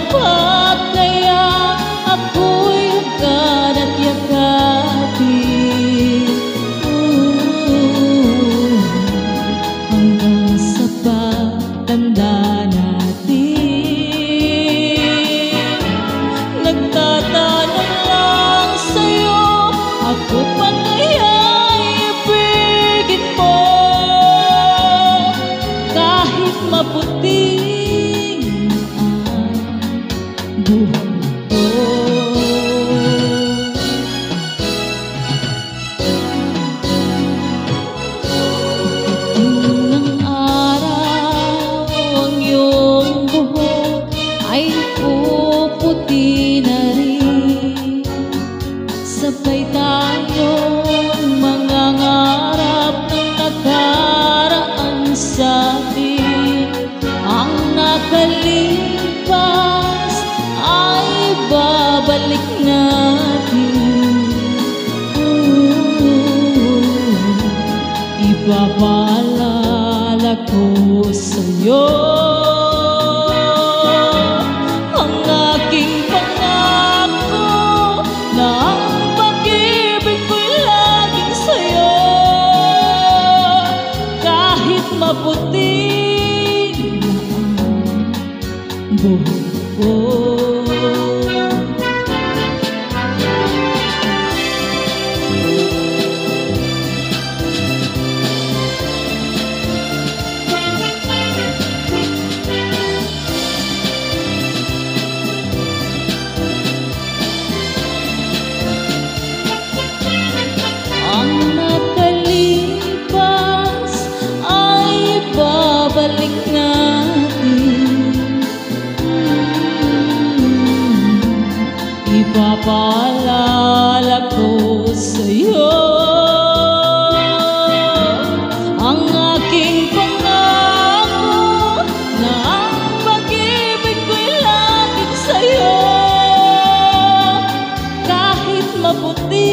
tapat, kaya ako'y hagkan at yakapin. Hanggang sa pagtanda natin, nagtatanong lang sa'yo, ako pa kaya ibigin mo? Kahit maputi ang buhok ko. Pagdating ng araw, ang iyong buhok ay puputi na rin. Sabay tayong mangangarap ng nakaraan sa'tin. Ang nakalipas ay babalik natin. Ipapaalala ko sa'yo ang aking pangako na ang pag-ibig ko'y laging sa'yo. Kahit maputi na ang buhok ko. Ang nakalipas ay babalik natin. Ipapaalala ko sa'yo ang aking pangako na ang pag-ibig ko'y laging sa'yo. Kahit maputi